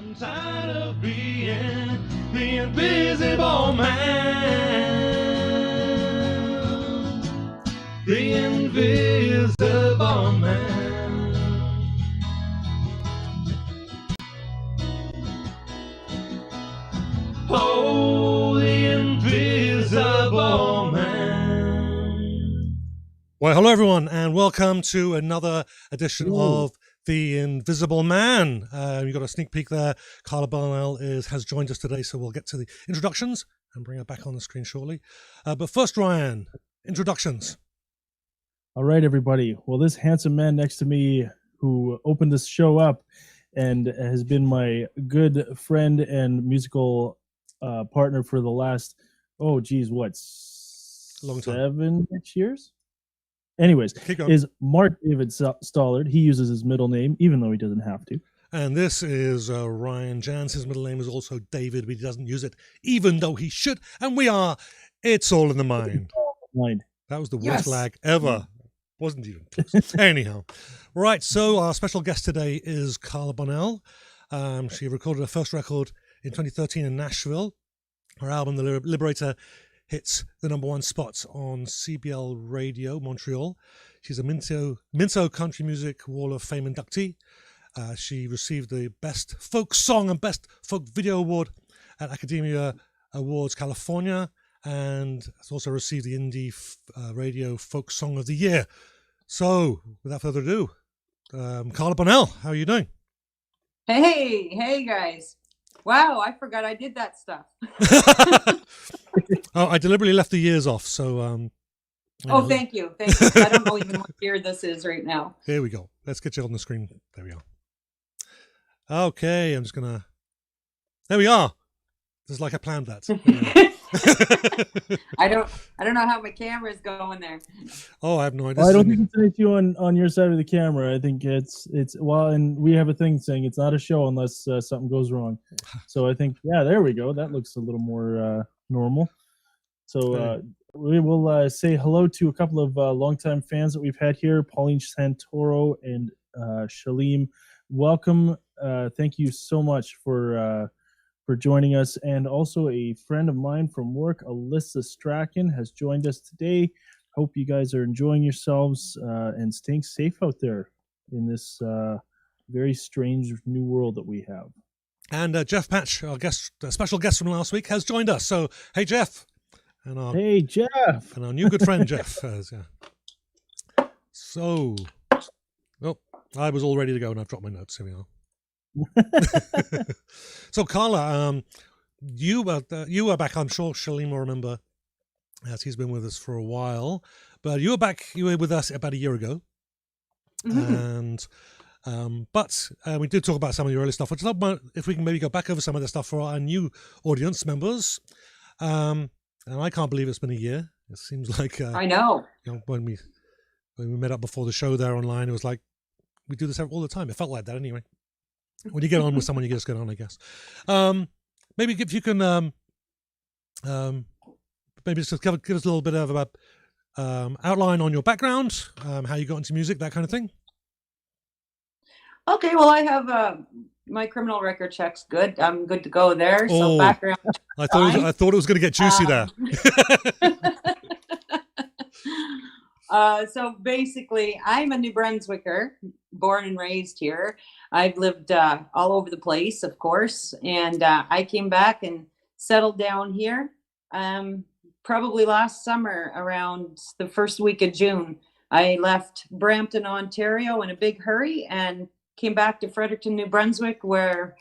I'm tired of being the invisible man. The invisible man. Oh, the invisible man. Well, hello everyone, and welcome to another edition of The Invisible Man. You got a sneak peek there. Carla Bonnell has joined us today, so we'll get to the introductions and bring her back on the screen shortly. But first, Ryan, introductions. All right, everybody. Well, this handsome man next to me who opened this show up and has been my good friend and musical partner for the last, long time. 7-ish years? Anyways, is Mark David Stollard. He uses his middle name, even though he doesn't have to. And this is Ryan Jans. His middle name is also David, but he doesn't use it, even though he should. And we are It's All in the Mind. That was the worst lag ever. Wasn't even close. Anyhow. Right, so our special guest today is Carla Bonnell. She recorded her first record in 2013 in Nashville. Her album, The Liberator, hits the #1 spot on CIBL Radio Montreal. She's a Minto Country Music Wall of Fame inductee. She received the Best Folk Song and Best Folk Video Award at Akademia Awards California, and has also received the Indie Radio Folk Song of the Year. So, without further ado, Carla Bonnell, how are you doing? Hey guys. Wow, I forgot I did that stuff. Oh, I deliberately left the years off, so... Thank you. I don't know even what year this is right now. Here we go. Let's get you on the screen. There we are. Okay, I'm just going to... There we are. Just like I planned that. I don't know how my camera is going there. Oh, I have no idea. Well, I don't think it's anything on your side of the camera. I think it's and we have a thing saying it's not a show unless something goes wrong. So I think, there we go. That looks a little more normal. So we will say hello to a couple of longtime fans that we've had here, Pauline Santoro and Shalim. Welcome. Thank you so much for joining us. And also a friend of mine from work, Alyssa Strachan, has joined us today. Hope you guys are enjoying yourselves and staying safe out there in this very strange new world that we have. And Jeff Patch, our special guest from last week, has joined us. So, hey, Jeff. Hey, Jeff. And our new good friend, Jeff. So, I was all ready to go and I've dropped my notes. Here we are. So, Carla, you were back. I'm sure Shalim will remember, as he's been with us for a while. But you were with us about a year ago. Mm-hmm. And but we did talk about some of your early stuff. I'd love if we can maybe go back over some of the stuff for our new audience members. And I can't believe it's been a year. It seems like I know. When we met up before the show there online, it was like we do this all the time. It felt like that anyway. When you get on with someone, you just get on, I guess. Maybe if you can, maybe just give us a little bit of a outline on your background, how you got into music, that kind of thing. Okay, well, I have my criminal record check's good. I'm good to go there. So background. I thought it was going to get juicy there. So basically, I'm a New Brunswicker, born and raised here. I've lived all over the place, of course, and I came back and settled down here probably last summer around the first week of June. I left Brampton, Ontario in a big hurry and came back to Fredericton, New Brunswick, where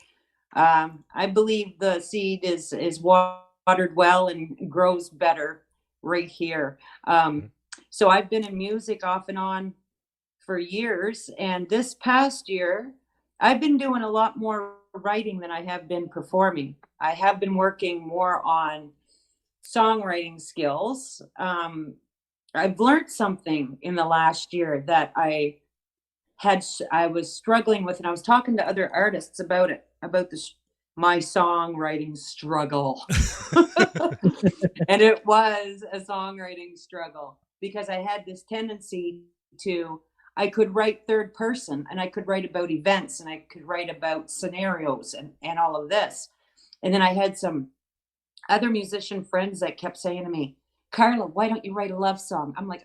I believe the seed is watered well and grows better right here. So I've been in music off and on for years. And this past year, I've been doing a lot more writing than I have been performing. I have been working more on songwriting skills. I've learned something in the last year that I was struggling with, and I was talking to other artists about my songwriting struggle. And it was a songwriting struggle because I had this tendency to I could write third person, and I could write about events, and I could write about scenarios and all of this. And then I had some other musician friends that kept saying to me, Carla, why don't you write a love song? I'm like,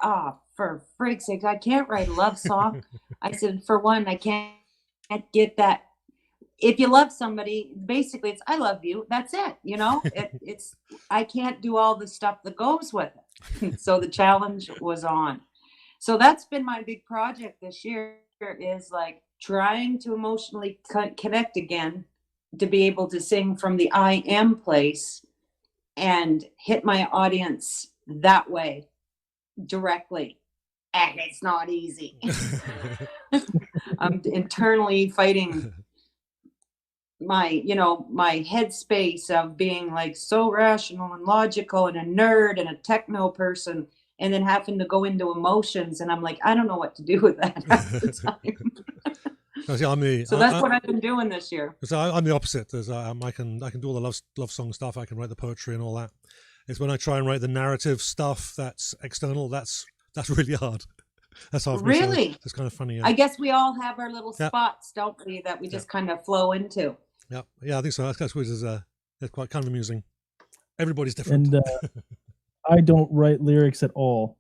for frig's sake, I can't write a love song. I said, for one, I can't get that. If you love somebody, basically it's, I love you. That's it. You know, it's, I can't do all the stuff that goes with it. So the challenge was on. So that's been my big project this year, is like trying to emotionally connect again, to be able to sing from the I am place and hit my audience that way directly. And it's not easy. I'm internally fighting my headspace of being like so rational and logical and a nerd and a techno person, and then having to go into emotions, and I'm like, I don't know what to do with that half the time. So that's what I've been doing this year. So I'm the opposite. I can do all the love song stuff. I can write the poetry and all that. It's when I try and write the narrative stuff that's external. That's really hard. That's hard. Really, it's kind of funny. Yeah. I guess we all have our little spots, don't we, that we just kind of flow into. Yeah, I think so. That's quite kind of amusing. Everybody's different. And I don't write lyrics at all.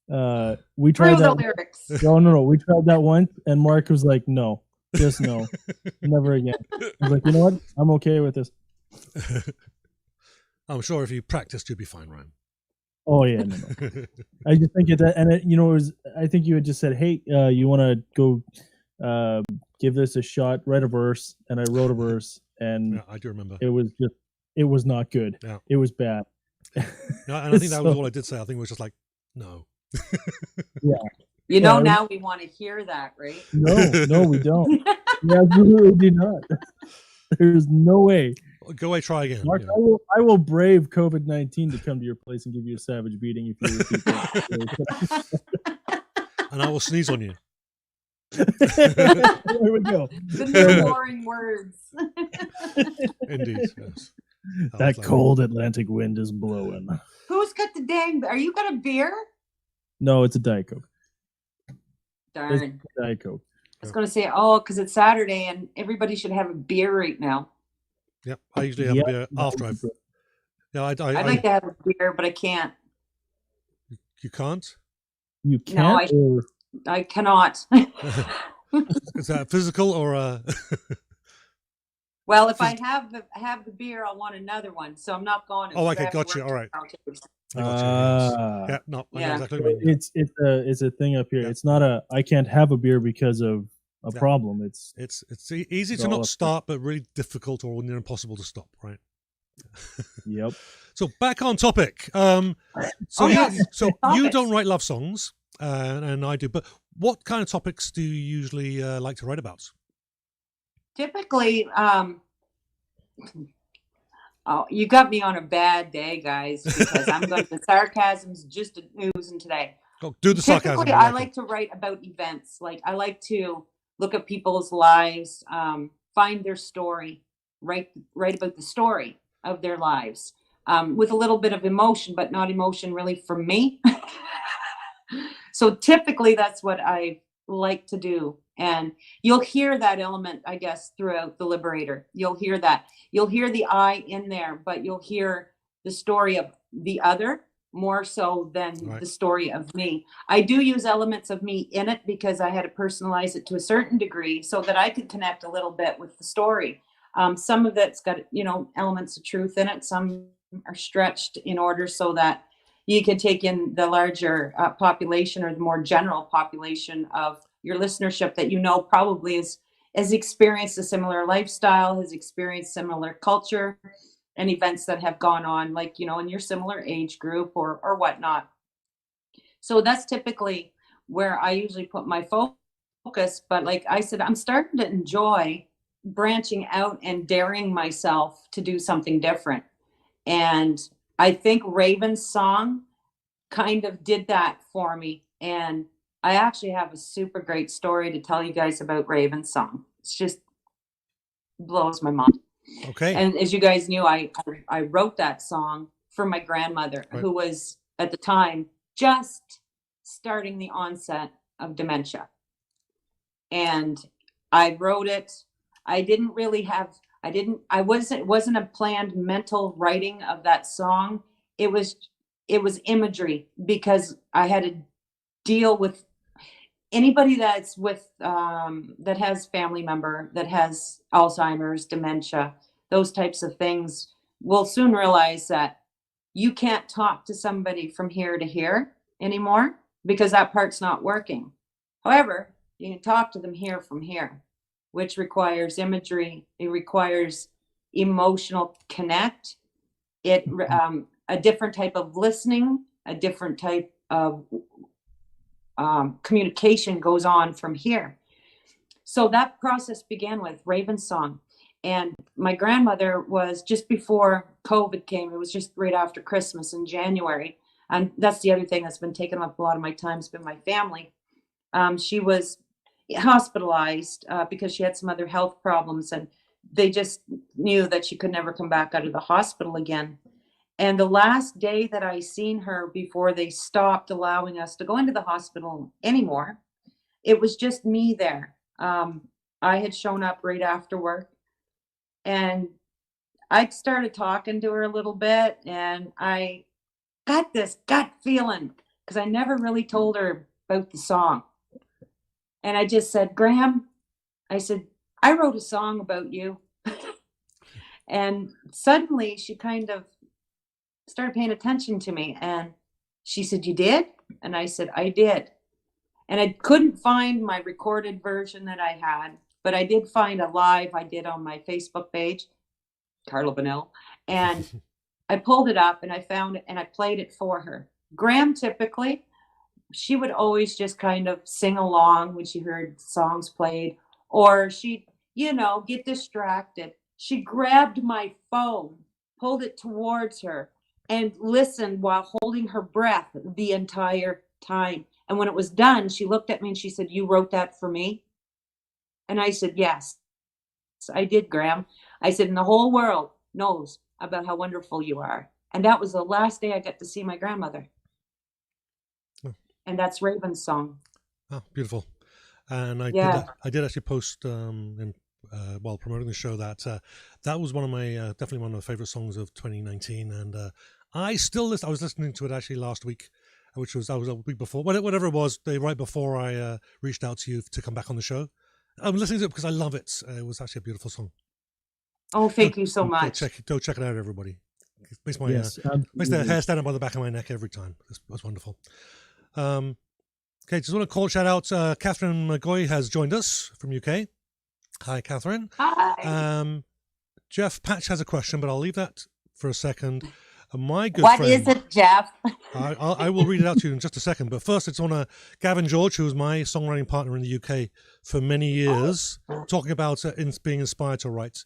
We tried that. Lyrics. No. We tried that once, and Mark was like, "No, just no, never again." I was like, "You know what? I'm okay with this." I'm sure if you practiced, you'd be fine, Ryan. Oh yeah, no. I just think I think you had just said, "Hey, you want to go give this a shot? Write a verse," and I wrote a verse, and I do remember. It was not good. Yeah. It was bad. And I think that was all I did say. I think it was just like, no. Yeah. Now we want to hear that, right? No, we don't. We absolutely do not. There's no way. Go away, try again. Mark, I will brave COVID-19 to come to your place and give you a savage beating if you repeat that. And I will sneeze on you. There we go. The boring words. Indeed, yes. That cold Atlantic wind is blowing. Who's got the dang? Are you got a beer? No, it's a Diet Coke. Darn. It's a Diet Coke. I was going to say, because it's Saturday and everybody should have a beer right now. Yep, I usually have a beer after I've. Yeah, I'd like to have a beer, but I can't. You can't? You can't? No, I cannot. Is that physical or? Well, if I have the beer, I'll want another one. So I'm not going. Oh, okay, got you. All right. Yeah, no, yeah. Exactly what you mean. It's a thing up here. Yeah. It's not I can't have a beer because of a problem. It's easy to not start, but really difficult or near impossible to stop, right? Yep. So back on topic. You don't write love songs, and I do. But what kind of topics do you usually like to write about? Typically, you got me on a bad day, guys, because I'm going to sarcasm's just oozing today. Go do the sarcasm. Typically, I like to write about events. Like I like to look at people's lives, find their story, write about the story of their lives, with a little bit of emotion, but not emotion really from me. So typically that's what I like to do. And you'll hear that element, I guess, throughout the Liberator. You'll hear that. You'll hear the I in there, but you'll hear the story of the other more so than the story of me. I do use elements of me in it because I had to personalize it to a certain degree so that I could connect a little bit with the story. Some of it's got, elements of truth in it. Some are stretched in order so that you can take in the larger population or the more general population of your listenership that probably has experienced a similar lifestyle, has experienced similar culture and events that have gone on, like, in your similar age group or whatnot. So that's typically where I usually put my focus. But like I said, I'm starting to enjoy branching out and daring myself to do something different. And I think Raven's song kind of did that for me. And I actually have a super great story to tell you guys about Raven's song. It's just blows my mind. Okay. And as you guys knew, I wrote that song for my grandmother, who was at the time just starting the onset of dementia. and I wrote it. It wasn't a planned mental writing of that song. It was imagery, because I had to deal with anybody that's with that has family member that has Alzheimer's, dementia, those types of things will soon realize that you can't talk to somebody from here to here anymore because that part's not working. However, you can talk to them here from here, which requires imagery. It requires emotional connect. It a different type of listening, a different type of communication goes on from here. So that process began with Raven's Song. And my grandmother was just before COVID came. It was just right after Christmas in January. And that's the other thing that's been taking up a lot of my time has been my family. She was hospitalized because she had some other health problems, and they just knew that she could never come back out of the hospital again. And the last day that I seen her before they stopped allowing us to go into the hospital anymore, it was just me there. I had shown up right after work, and I started talking to her a little bit, and I got this gut feeling because I never really told her about the song. And I just said, Graham, I said, I wrote a song about you. And suddenly she kind of started paying attention to me. And she said, you did? And I said, I did. And I couldn't find my recorded version that I had, but I did find a live I did on my Facebook page, Carla Bonnell. And I pulled it up and I found it and I played it for her. Graham, typically, she would always just kind of sing along when she heard songs played, or she'd, get distracted. She grabbed my phone, pulled it towards her, and listened while holding her breath the entire time. And when it was done, she looked at me and she said, you wrote that for me? And I said, yes, I did, Graham. I said, and the whole world knows about how wonderful you are. And that was the last day I got to see my grandmother. And that's Raven's Song. Oh, beautiful. And I did actually post while promoting the show that that was one of my definitely one of my favorite songs of 2019. And I was listening to it actually last week, which was a week before, whatever it was, right before I reached out to you to come back on the show. I'm listening to it because I love it. It was actually a beautiful song. Oh, thank you so much. Go check it out, everybody. It makes my makes the hair stand up on the back of my neck every time. That's wonderful. Okay, just want to call shout out. Catherine McGoy has joined us from UK. Hi, Catherine. Hi. Jeff Patch has a question, but I'll leave that for a second. My good What friend, is it, Jeff? I will read it out to you in just a second. But first, it's on Gavin George, who was my songwriting partner in the UK for many years, talking about being inspired to write.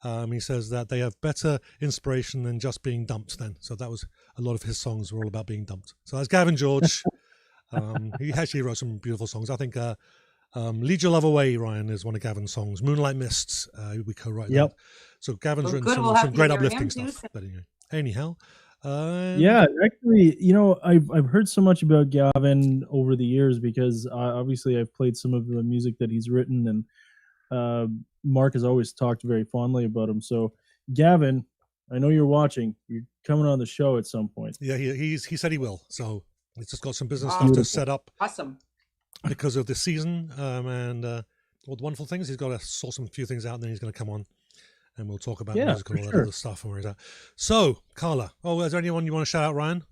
He says that they have better inspiration than just being dumped then. So that was a lot of his songs were all about being dumped. So that's Gavin George. He actually wrote some beautiful songs. I think Lead Your Love Away, Ryan, is one of Gavin's songs. Moonlight Mists, we co-write that. So Gavin's written some great uplifting stuff. But anyhow. Yeah, actually, I've heard so much about Gavin over the years because obviously I've played some of the music that he's written, and Mark has always talked very fondly about him. So Gavin, I know you're watching. You're coming on the show at some point. Yeah, he said he will. So he's just got some business stuff to set up. Awesome. Because of this season and all the wonderful things. He's got to sort some few things out, and then he's going to come on and we'll talk about music and all that other stuff and where he's at. So, Carla, is there anyone you want to shout out, Ryan?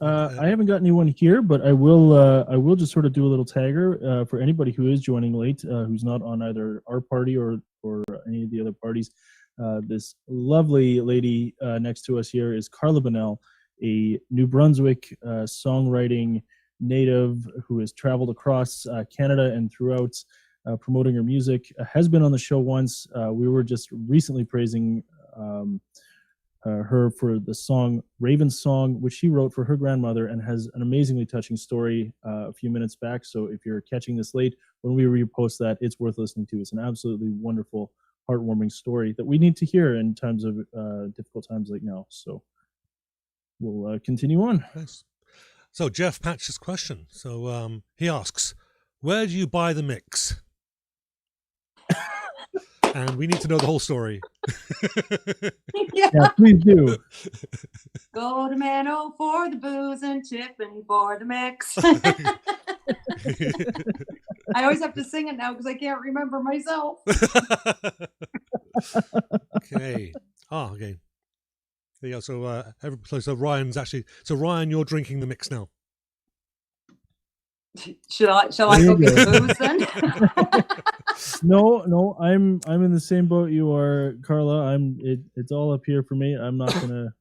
I haven't got anyone here, but I will just sort of do a little tagger for anybody who is joining late, who's not on either our party or any of the other parties. This lovely lady next to us here is Carla Bonnell, a New Brunswick songwriting native who has traveled across Canada and throughout promoting her music, has been on the show once. We were just recently praising her for the song Raven's Song, which she wrote for her grandmother and has an amazingly touching story a few minutes back. So if you're catching this late, when we repost that, it's worth listening to. It's an absolutely wonderful, heartwarming story that we need to hear in times of difficult times like now. So we'll continue on. Nice. So Jeff Patch's question. So he asks, where do you buy the mix? And we need to know the whole story. Yeah, please do. Go to Mano for the booze and Tiffany for the mix. I always have to sing it now because I can't remember myself. Okay. Oh, okay. There you go. So Ryan's actually. So Ryan, you're drinking the mix now. Shall I go get the booze then? No, I'm in the same boat you are, Carla. It's all up here for me. I'm gonna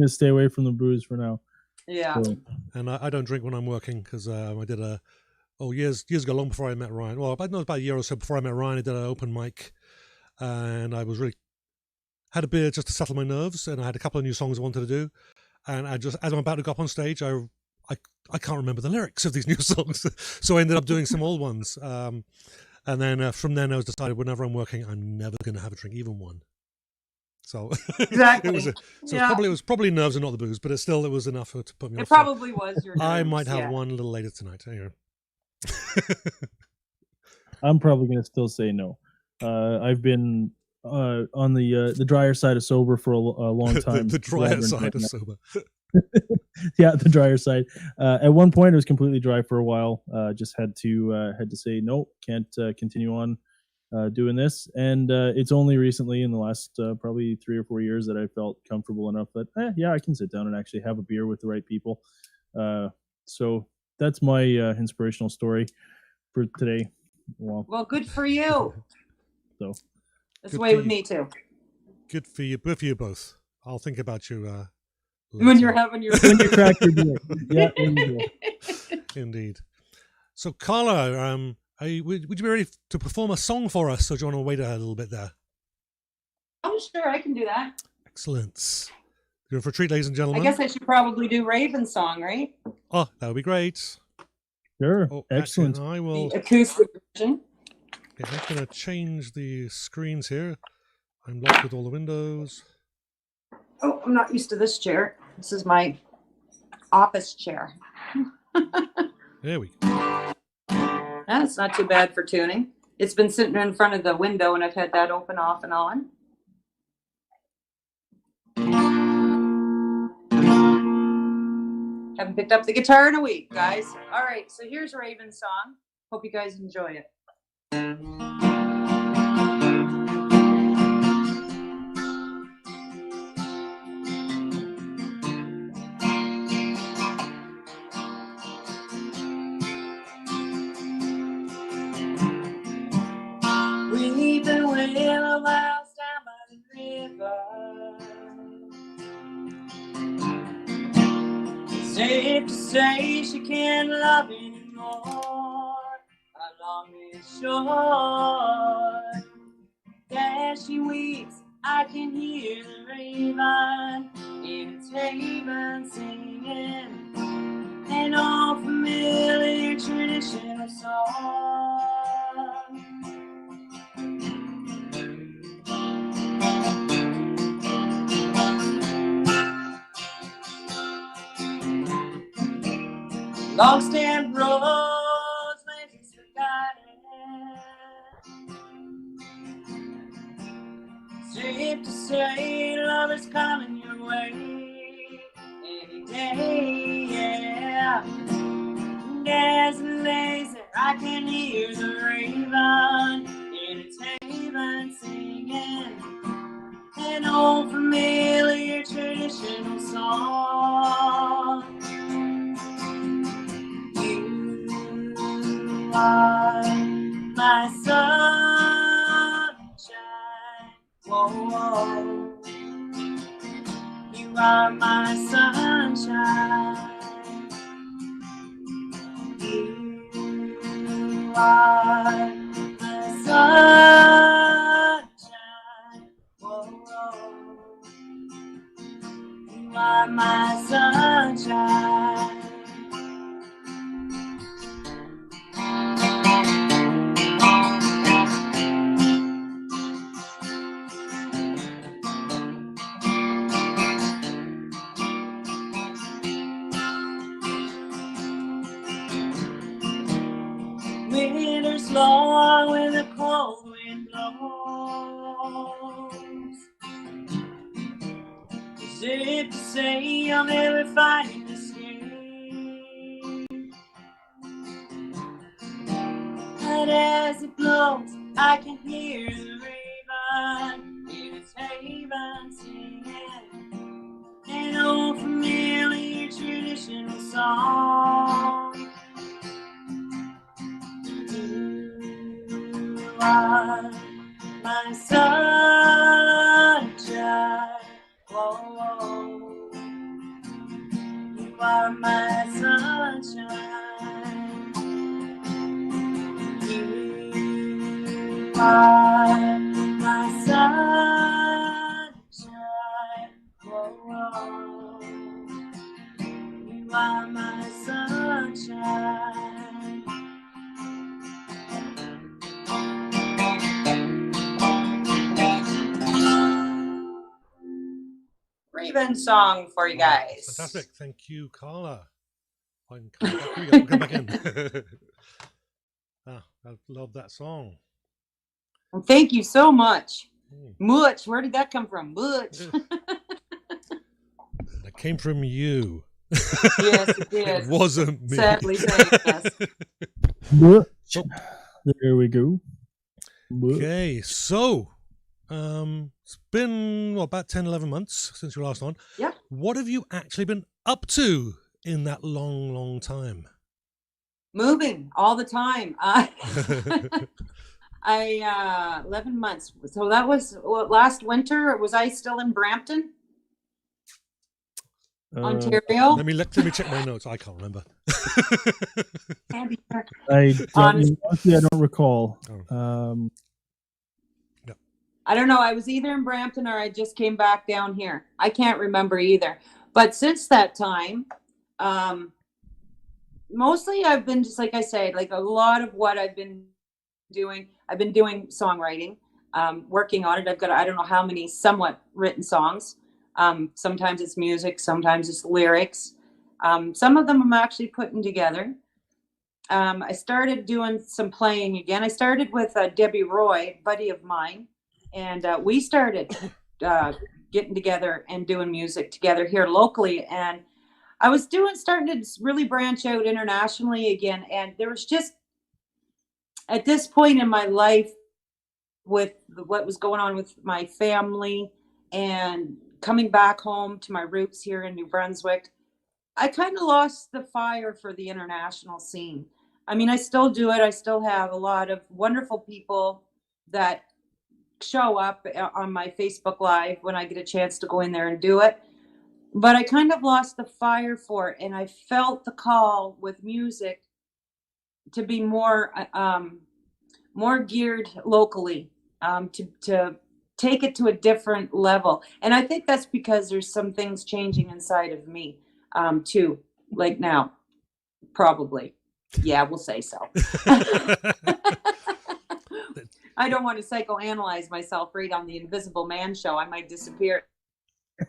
stay away from the booze for now. Yeah. So. And I don't drink when I'm working because I did years ago, long before I met Ryan. Well, about a year or so before I met Ryan, I did an open mic, and I was really had a beer just to settle my nerves, and I had a couple of new songs I wanted to do, and as I'm about to go up on stage, I can't remember the lyrics of these new songs, so I ended up doing some old ones. And then from then I was decided whenever I'm working, I'm never going to have a drink, even one. So exactly. It was probably nerves and not the booze, but it was enough to put me off. It probably was your nerves. I might have one a little later tonight. Anyway. I'm probably going to still say no. I've been on the drier side of sober for a long time. the drier side of sober. Yeah, the drier side. At one point, it was completely dry for a while. Just had to say no, can't continue on doing this. And it's only recently, in the last probably 3 or 4 years, that I felt comfortable enough that I can sit down and actually have a beer with the right people. So that's my inspirational story for today. Well, good for you. So that's the way with me too. Good for you both. I'll think about you. When you're having your when you crack your beer. Yeah, there you go. Indeed. So Carla, would you be ready to perform a song for us, or do you want to wait a little bit there? Oh, sure, I can do that. Excellent. You're in for a treat, ladies and gentlemen. I guess I should probably do Raven's song, right? Oh, that would be great. Sure. Excellent. I will. The acoustic version. Okay, I'm going to change the screens here. I'm locked with all the windows. Oh, I'm not used to this chair. This is my office chair. There we go. That's not too bad for tuning. It's been sitting in front of the window and I've had that open off and on. Haven't picked up the guitar in a week, guys. All right, so here's Raven's song. Hope you guys enjoy it. We've been waiting a while down by the river. Safe to say she can't love anymore. Along this shore, as she weeps, I can hear the raven in its haven singing an old familiar traditional song. Long stem roads, legends forgotten. Safe to say, love is coming your way any day, yeah. And as it lays there, I can hear the raven in its haven singing an old familiar traditional song. You are my sunshine, whoa, whoa. You are my sunshine. You are my sunshine, whoa, whoa. You are my sunshine. safe to say I'll never find escape. But as it blows, I can hear the raven in its haven singing an old familiar traditional song. You are my sunshine. Whoa. You are my sunshine. You are my sunshine. Whoa. You are my sunshine. Raven song for you guys. Fantastic. Thank you, Carla. I can come back. Here we go. Come back in. I love that song. Well, thank you so much. Much. Where did that come from? Much. That came from you. Yes, it did. It wasn't me. Sadly saying yes. There we go. Okay, so it's been about 10, 11 months since you were last on. Yep. What have you actually been up to in that long, long time? Moving all the time. 11 months. So that was last winter. Was I still in Brampton, Ontario? Let me check my notes. I can't remember. I don't recall. I don't know. I was either in Brampton or I just came back down here. I can't remember either. But since that time, mostly I've been just like I said, like a lot of what I've been doing songwriting, working on it. I've got, I don't know how many somewhat written songs. Sometimes it's music, sometimes it's lyrics. Some of them I'm actually putting together. I started doing some playing again. I started with Debbie Roy, buddy of mine, and we started getting together and doing music together here locally. And I was starting to really branch out internationally again. And there was just, at this point in my life, with what was going on with my family and coming back home to my roots here in New Brunswick, I kind of lost the fire for the international scene. I mean, I still do it. I still have a lot of wonderful people that show up on my Facebook Live when I get a chance to go in there and do it. But I kind of lost the fire for it. And I felt the call with music to be more geared locally, to take it to a different level. And I think that's because there's some things changing inside of me, too, like now, probably. Yeah, we'll say so. I don't want to psychoanalyze myself right on the Invisible Man show. I might disappear.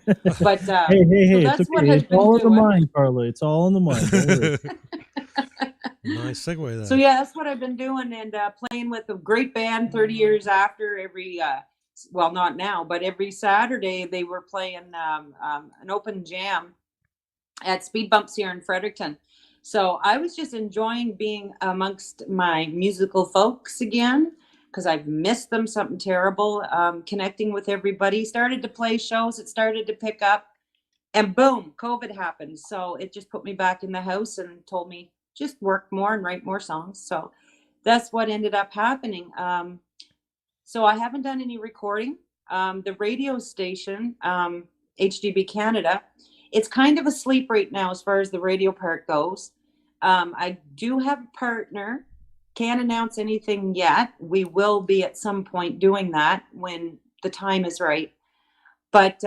But hey, so that's it's what okay. I've It's been all in doing. the mind, Carla. It's all in the mind. Nice segue there. So yeah, that's what I've been doing, and playing with a great band 30 years after. Every well, not now, but every Saturday they were playing an open jam at Speed Bumps here in Fredericton. So I was just enjoying being amongst my musical folks again, because I've missed them something terrible. Connecting with everybody, started to play shows, it started to pick up, and boom, COVID happened. So it just put me back in the house and told me just work more and write more songs. So that's what ended up happening. So I haven't done any recording. The radio station, HDB Canada, it's kind of asleep right now as far as the radio part goes. I do have a partner. Can't announce anything yet. We will be at some point doing that when the time is right. But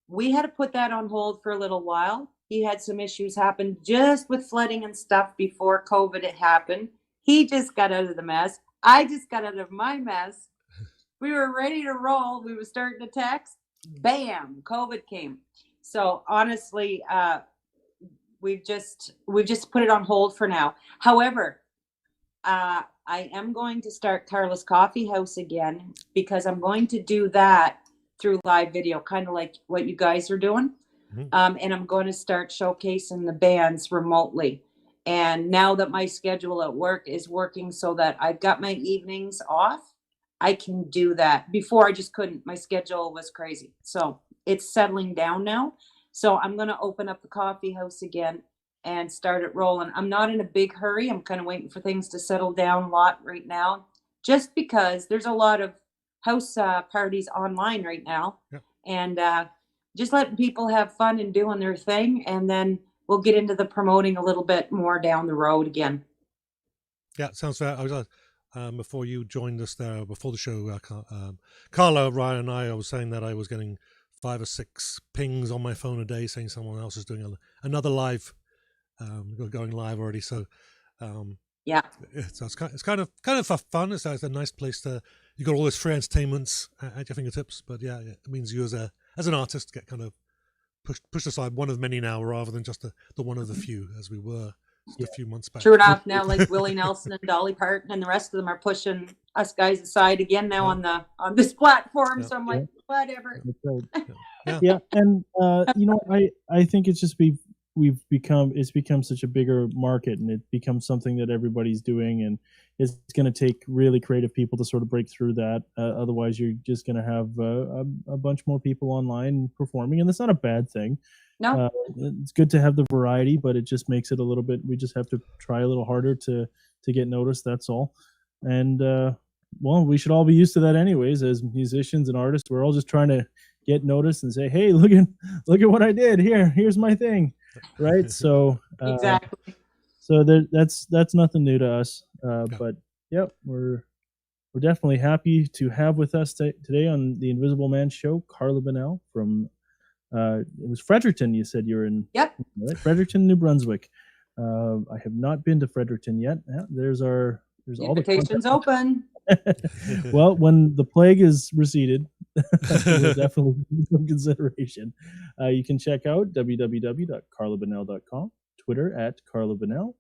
we had to put that on hold for a little while. He had some issues happen just with flooding and stuff before COVID had happened. He just got out of the mess. I just got out of my mess. We were ready to roll. We were starting to text. Bam, COVID came. So honestly, we've just put it on hold for now. However, I am going to start Carla's Coffee House again, because I'm going to do that through live video, kind of like what you guys are doing. And I'm going to start showcasing the bands remotely. And now that my schedule at work is working so that I've got my evenings off, I can do that. Before I just couldn't. My schedule was crazy. So it's settling down now. So I'm going to open up the coffee house again and start it rolling. I'm not in a big hurry. I'm kind of waiting for things to settle down a lot right now, just because there's a lot of house parties online right now. And just letting people have fun and doing their thing. And then we'll get into the promoting a little bit more down the road again. Yeah, sounds fair. I was before you joined us there, before the show, Carla, Ryan, and I was saying that I was getting 5 or 6 pings on my phone a day saying someone else is doing another live, going live already. So, yeah, so it's kind of fun. It's a nice place to. You got all this free entertainments at your fingertips, but yeah, it means you as an artist get kind of pushed aside, one of many now, rather than just the one of the few as we were just a few months back. True enough. Now, like Willie Nelson and Dolly Parton and the rest of them are pushing us guys aside again now on this platform. So I'm like, whatever. Yeah, and I think it's just it's become such a bigger market, and it becomes something that everybody's doing, and it's going to take really creative people to sort of break through that. Otherwise, you're just going to have a bunch more people online performing, and that's not a bad thing. No, it's good to have the variety, but it just makes it a little bit. We just have to try a little harder to get noticed. That's all. And well, we should all be used to that, anyways. As musicians and artists, we're all just trying to get noticed and say, "Hey, look at what I did. Here's my thing." Right. So exactly. So that's nothing new to us. But yep, we're definitely happy to have with us today on the Invisible Man Show, Carla Bonnell from it was Fredericton. You said you're in. Yep. Right? Fredericton, New Brunswick. I have not been to Fredericton yet. There's all the invitations open. Well, when the plague is receded, we'll definitely give some consideration. You can check out www.carlabonnell.com, Twitter at Carla Bonnell,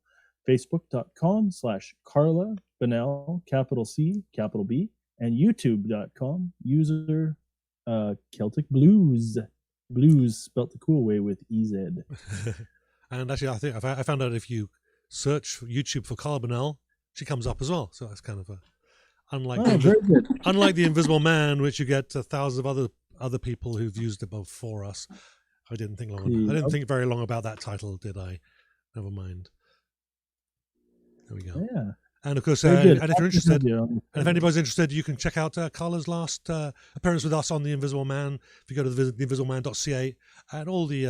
Facebook.com/Carla Bonnell, capital C, capital B, and YouTube.com, user Celtic Blues. Blues spelt the cool way with EZ. And actually, I think I found out if you search YouTube for Carla Bonnell, she comes up as well. So that's kind of unlike the Invisible Man, which you get thousands of other people who've used it before us. I didn't think very long about that title, did I? Never mind. There we go. Yeah. And of course, and if you're interested, and if anybody's interested, you can check out Carla's last appearance with us on The Invisible Man. If you go to theinvisibleman.ca, and all the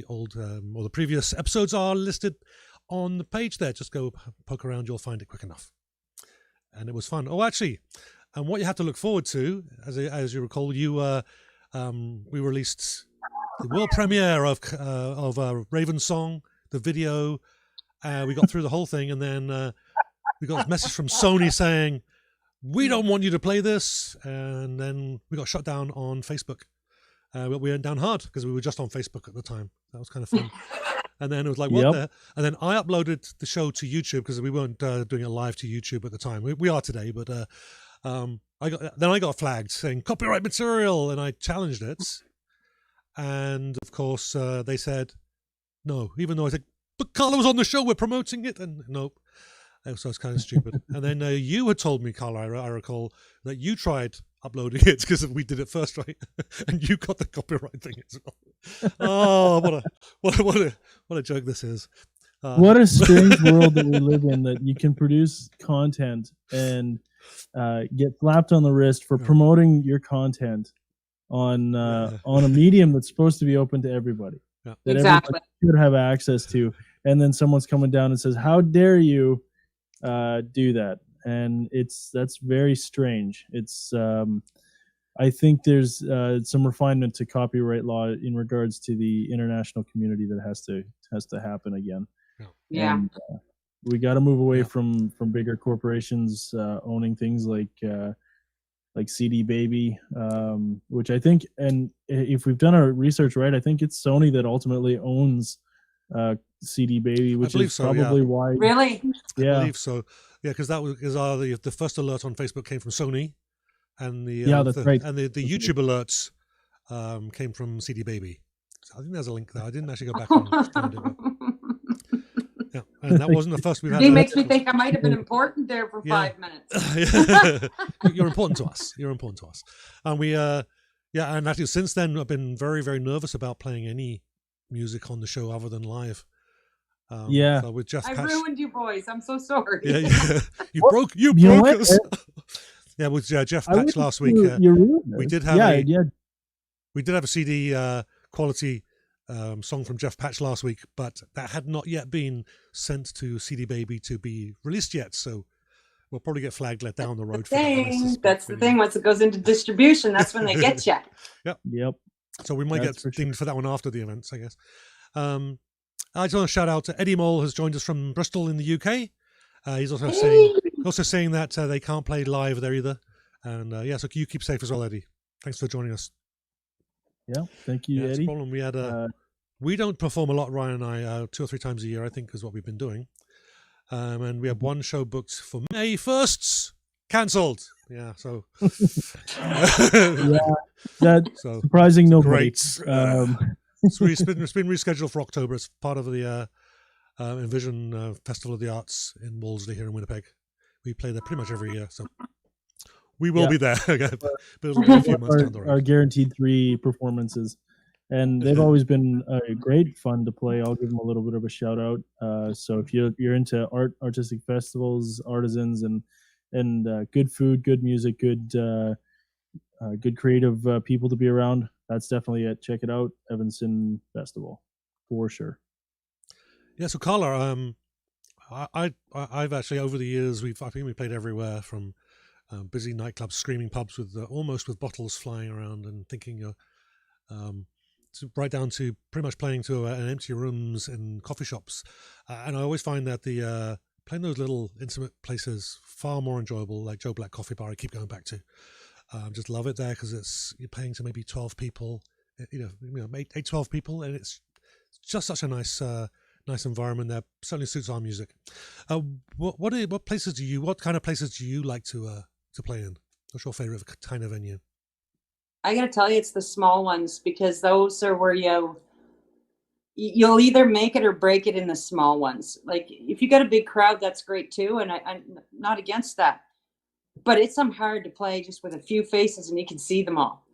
old or the previous episodes are listed on the page there. Just go poke around, you'll find it quick enough. And it was fun. Oh, actually, and what you have to look forward to, as you recall, we released the world premiere of Raven Song, the video. We got through the whole thing, and then we got a message from Sony saying, "We don't want you to play this," and then we got shut down on Facebook. But we went down hard because we were just on Facebook at the time. That was kind of fun. And then it was like, what the? And then I uploaded the show to YouTube because we weren't doing it live to YouTube at the time. We are today, but I got flagged saying copyright material, and I challenged it. And of course, they said no, even though I said, "But Carla was on the show, we're promoting it," and nope. So it's kind of stupid. And then you had told me, Carla, I recall, that you tried uploading it because we did it first, right? And you got the copyright thing as well. Oh, what a joke this is! What a strange world that we live in, that you can produce content and get slapped on the wrist for promoting your content on a medium that's supposed to be open to everybody, that everybody should have access to, and then someone's coming down and says, "How dare you do that?" And that's very strange. It's I think there's some refinement to copyright law in regards to the international community that has to happen again. Yeah. And, we got to move away from bigger corporations owning things like CD Baby, which I think, and if we've done our research right, I think it's Sony that ultimately owns CD Baby, which is probably why. Really? Yeah. I believe so. Yeah, because that was the first alert on Facebook came from Sony, and the that's right. And the YouTube alerts came from CD Baby. So I think there's a link there. I didn't actually go back and find it. But, yeah, and that wasn't the first we've had. He makes me think I might have been important there for 5 minutes. You're important to us. You're important to us. And we, and actually since then I've been very, very nervous about playing any music on the show other than live. So with Jeff I Patch, ruined you boys. I'm so sorry. You broke us. Yeah, with Jeff Patch last week, we did have we did have a CD quality song from Jeff Patch last week, but that had not yet been sent to CD Baby to be released yet. So we'll probably get flagged let down the road. That's the thing. Once it goes into distribution, that's when they get you. Yep. So we might get dinged for that one after the events, I guess. I just want to shout out to Eddie Mole, who's joined us from Bristol in the UK. He's also saying that they can't play live there either. And so you keep safe as well, Eddie. Thanks for joining us. Yeah, thank you, Eddie. Problem. We had we don't perform a lot, Ryan and I, 2 or 3 times a year, I think, is what we've been doing. And we have one show booked for May 1st, cancelled. Yeah, so surprising nobody. Great. So it's been rescheduled for October. It's part of the Envision Festival of the Arts in Wolseley here in Winnipeg. We play there pretty much every year, so we will be there again. But it'll be a few months down the road. Our guaranteed 3 performances, and they've always been great fun to play. I'll give them a little bit of a shout out. So if you're into artistic festivals, artisans, and good food, good music, good creative people to be around, that's definitely it. Check it out, Evanston Festival, for sure. Yeah, so Carla, I've actually over the years I think we played everywhere from busy nightclubs, screaming pubs with almost with bottles flying around and thinking, right down to pretty much playing to empty rooms in coffee shops, and I always find that the playing those little intimate places far more enjoyable. Like Joe Black Coffee Bar, I keep going back to. Just love it there because you're playing to maybe 12 people, 12 people, and it's just such a nice environment there. Certainly suits our music. What kind of places do you like to play in? What's your favorite kind of venue? I gotta tell you, it's the small ones, because those are where you'll either make it or break it in the small ones. Like if you got a big crowd, that's great too, and I'm not against that. But it's hard to play just with a few faces and you can see them all.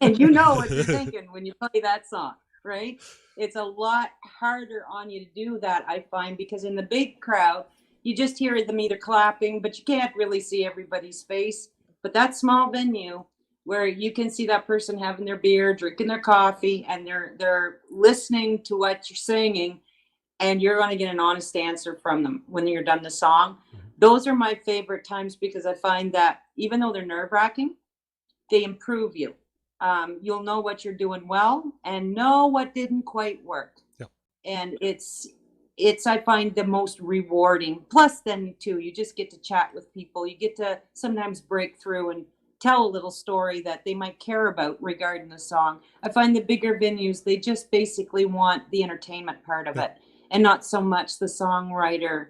And you know what you're thinking when you play that song, right? It's a lot harder on you to do that, I find, because in the big crowd, you just hear them either clapping, but you can't really see everybody's face. But that small venue where you can see that person having their beer, drinking their coffee, and they're listening to what you're singing, and you're going to get an honest answer from them when you're done the song. Those are my favorite times, because I find that even though they're nerve-wracking, they improve you. You'll know what you're doing well and know what didn't quite work. Yep. And it's I find the most rewarding. Plus then too, you just get to chat with people. You get to sometimes break through and tell a little story that they might care about regarding the song. I find the bigger venues, they just basically want the entertainment part of it and not so much the songwriter,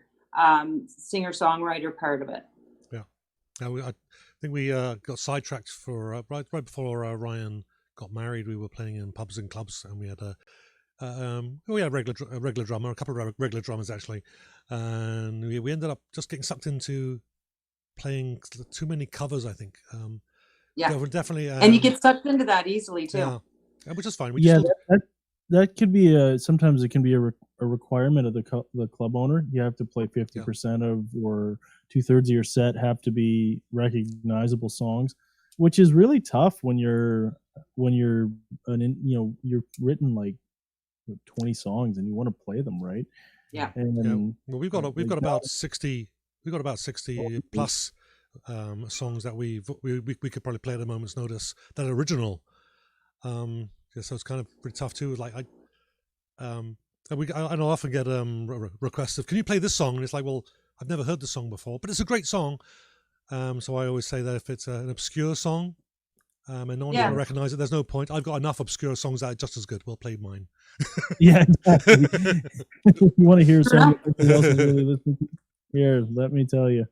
singer-songwriter part of it. Yeah. I think we got sidetracked for right before Ryan got married. We were playing in pubs and clubs, and we had a regular drummer, a couple of regular drummers actually, and we ended up just getting sucked into playing too many covers, I think. Definitely. And you get sucked into that easily too. Yeah, which is fine. That could be sometimes it can be a requirement of the club owner. You have to play 50% of, or 2/3 of your set have to be recognizable songs, which is really tough when you're you're written like 20 songs and you want to play them, right? Yeah. And well, we've got about 60. We've got about 60 plus songs that we could probably play at a moment's notice that are original. So it's kind of pretty tough too. Like I'll often get requests of, can you play this song? And it's like, well, I've never heard the song before, but it's a great song. So I always say that if it's an obscure song and no one's going to recognize it, there's no point. I've got enough obscure songs that are just as good. We'll play mine. Yeah, exactly. If you want to hear something else is really listening to, here, let me tell you.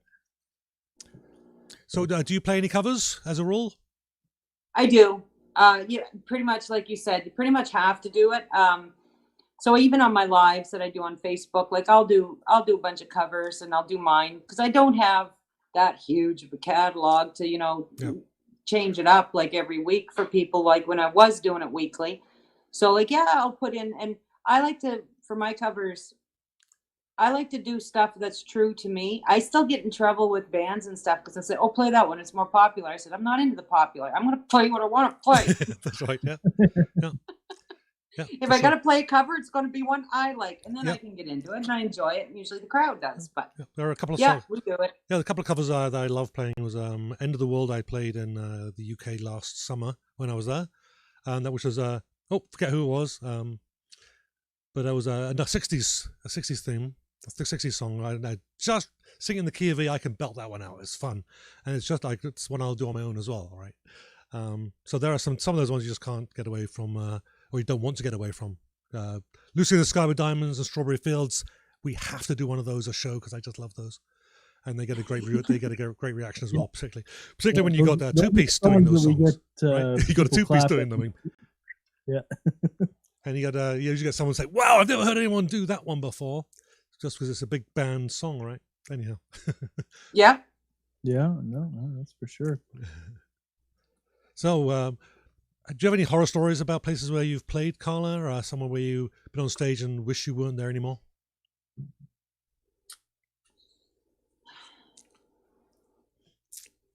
So do you play any covers as a rule? I do. Yeah, pretty much like you said, you pretty much have to do it. So even on my lives that I do on Facebook, like I'll do a bunch of covers and I'll do mine because I don't have that huge of a catalog to, change it up like every week for people like when I was doing it weekly. So like, yeah, I'll put in, and I like to, for my covers, I like to do stuff that's true to me. I still get in trouble with bands and stuff because I say, oh, play that one. It's more popular. I said, I'm not into the popular. I'm going to play what I want to play. That's right. Yeah. Yeah, if I got to play a cover, it's going to be one I like, and then I can get into it and I enjoy it. And usually the crowd does, but there are a couple of songs. We do it. Yeah, a couple of covers that I love playing was "End of the World." I played in the UK last summer when I was there, and that which was forget who it was, but it was a '60s theme, a 60s song. I just sing in the key of E. I can belt that one out. It's fun, and it's just like it's one I'll do on my own as well. All right. So there are some of those ones you just can't get away from. Or you don't want to get away from. Lucy in the Sky with Diamonds and Strawberry Fields. We have to do one of those a show because I just love those, and they get a great great reaction as well. Particularly when you got a two-piece doing those songs. Right? You got a two-piece doing them. I mean. Yeah. And you usually get someone say, "Wow, I've never heard anyone do that one before," just because it's a big band song, right? Anyhow. Yeah. Yeah. No, that's for sure. So. Do you have any horror stories about places where you've played, Carla, or somewhere where you've been on stage and wish you weren't there anymore?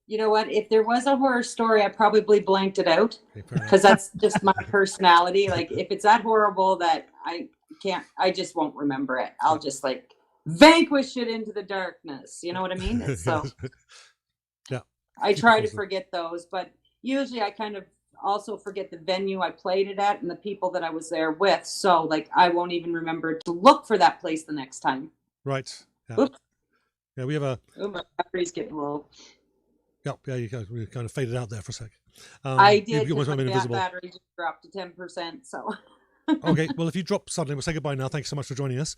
You know what? If there was a horror story, I probably blanked it out because that's just my personality. Like if it's that horrible that I just won't remember it. I'll just like vanquish it into the darkness. You know what I mean? So yeah, I try to forget those, but usually I kind of also forget the venue I played it at and the people that I was there with. So like I won't even remember to look for that place the next time. Right. Yeah. Oops. Yeah, we have a. Oh, my battery's getting low. Yep. Yeah, you kind of faded out there for a sec. I did. My battery just dropped to 10%. So. Okay. Well, if you drop suddenly, we'll say goodbye now. Thanks so much for joining us.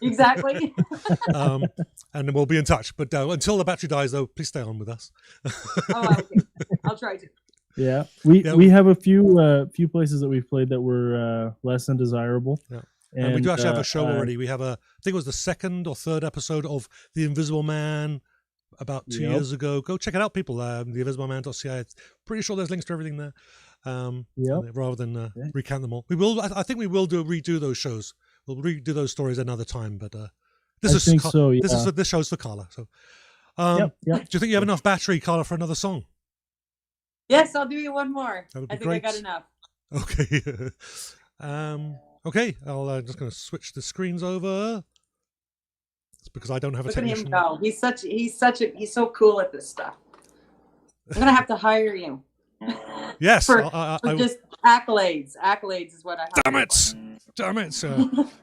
Exactly. And then we'll be in touch. But until the battery dies, though, please stay on with us. Okay. I'll try to. Yeah, we have a few places that we've played that were less than desirable. Yeah, and we do actually have a show already. We have I think it was the second or third episode of The Invisible Man about 2 years ago. Go check it out, people. TheInvisibleMan.ca. Pretty sure there's links to everything there. Rather than recount them all, we will. I think we will redo those shows. We'll redo those stories another time. But this show's for Carla. So, do you think you have enough battery, Carla, for another song? Yes, I'll do you one more. That would be I think great. I got enough. Okay. Okay. I'm just going to switch the screens over. It's because I don't have a technician. Look at him go. He's so cool at this stuff. I'm gonna have to hire you. Yes. for just accolades. Accolades is what I have. Damn it.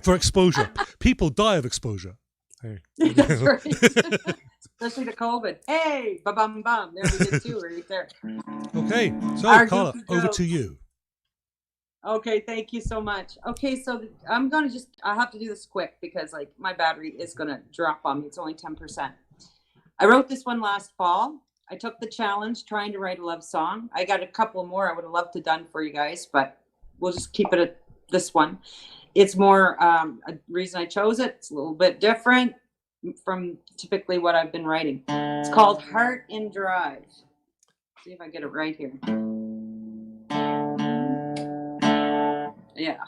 For exposure. People die of exposure. Hey. That's right. Especially the COVID. Hey, ba-bum bum. There we did two right there. Okay, so Carla, over to you. Okay, thank you so much. Okay, so I'm gonna I have to do this quick because like my battery is gonna drop on me. It's only 10%. I wrote this one last fall. I took the challenge trying to write a love song. I got a couple more I would have loved to done for you guys, but we'll just keep it at this one. It's more a reason I chose it. It's a little bit different from typically what I've been writing. It's called Heart in Drive. See if I get it right here. Yeah.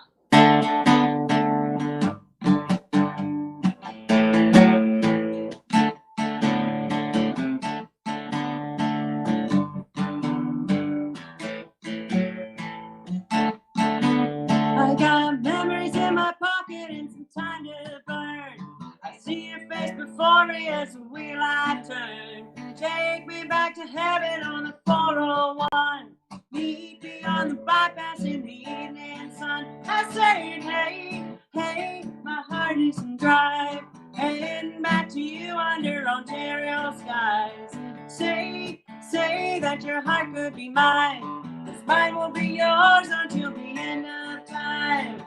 I got memories in my pocket and some time to burn. I see your face before me as the wheel I turn. Take me back to heaven on the 401. Meet me on the bypass in the evening sun. I say, hey, hey, my heart is in drive. Heading back to you under Ontario skies. Say that your heart could be mine. 'Cause mine will be yours until the end of time.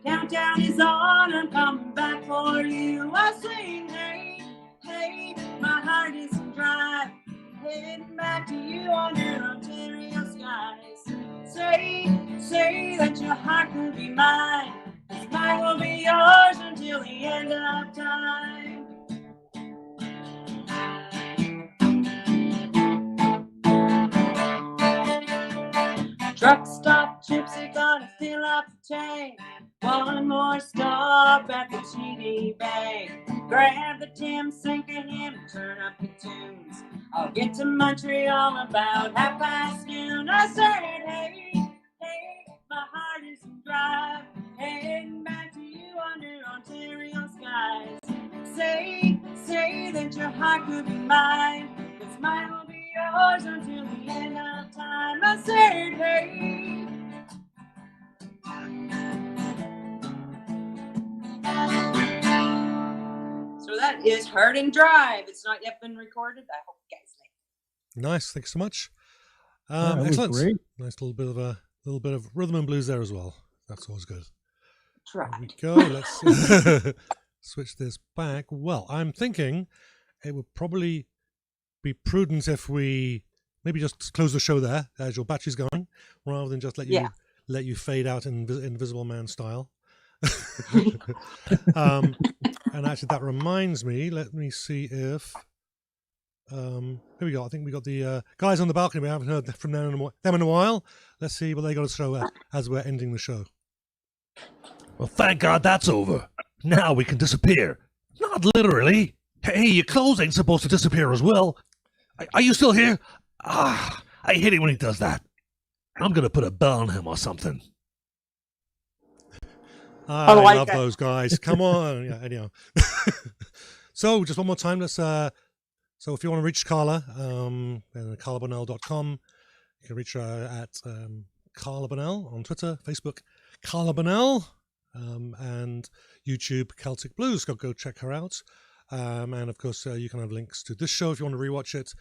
Countdown is on, I'm coming back for you. I sing, hey, hey, my heart is in drive, heading back to you under Ontario skies. Say that your heart will be mine, 'cause mine will be yours until the end of time. Truck stop, gypsy, gonna fill up the tank. One more stop at the TD Bank. Grab the Tim, sink a hymn, turn up the tunes. I'll get to Montreal about noon. I said, hey, hey, my heart is in drive, heading back to you under Ontario skies. Say that your heart could be mine, 'cause mine will be yours until the end of time. I said, hey. So that is Hard and Drive. It's not yet been recorded. I hope you guys like it. Nice, thanks so much. Excellent. Great. Nice little bit of rhythm and blues there as well. That's always good. Try. There we go. Let's switch this back. Well, I'm thinking it would probably be prudent if we maybe just close the show there as your battery's going, rather than just let you fade out in Invisible Man style. And actually, that reminds me. Let me see if here we go. I think we got the guys on the balcony. We haven't heard from them in a while. Let's see what they got to show as we're ending the show. Well, thank God that's over. Now we can disappear. Not literally. Hey, your clothes ain't supposed to disappear as well. Are you still here? Ah, I hate it when he does that. I'm going to put a bell on him or something. I love those guys. Come on. Yeah, anyhow. So just one more time. Let's. So if you want to reach Carla, CarlaBonnell.com. You can reach her at Carla Bonnell on Twitter, Facebook, Carla Bonnell, and YouTube, Celtic Blues. Go check her out. And of course, you can have links to this show if you want to rewatch it,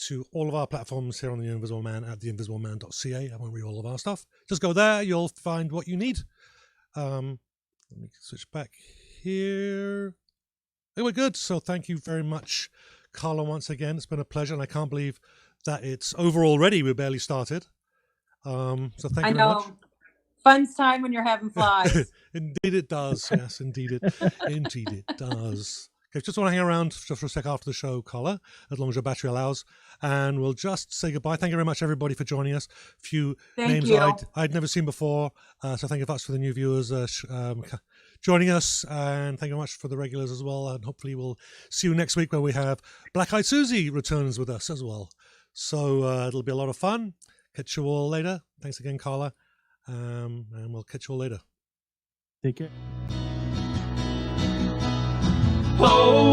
to all of our platforms here on The Invisible Man at theinvisibleman.ca. I won't read all of our stuff. Just go there. You'll find what you need. Let me switch back here. Hey, we're good. So thank you very much, Carla, once again. It's been a pleasure, and I can't believe that it's over already. We barely started. So thank you very much. Fun time when you're having flies. Indeed it does. Yes, indeed it does. Okay, just want to hang around just for a sec after the show, Carla, as long as your battery allows, and we'll just say goodbye. Thank you very much, everybody, for joining us. A few names I'd never seen before, so thank you very much for the new viewers joining us, and thank you very much for the regulars as well, and hopefully we'll see you next week where we have Black Eyed Susie returns with us as well. So it'll be a lot of fun. Catch you all later. Thanks again, Carla, and we'll catch you all later. Take care. Oh.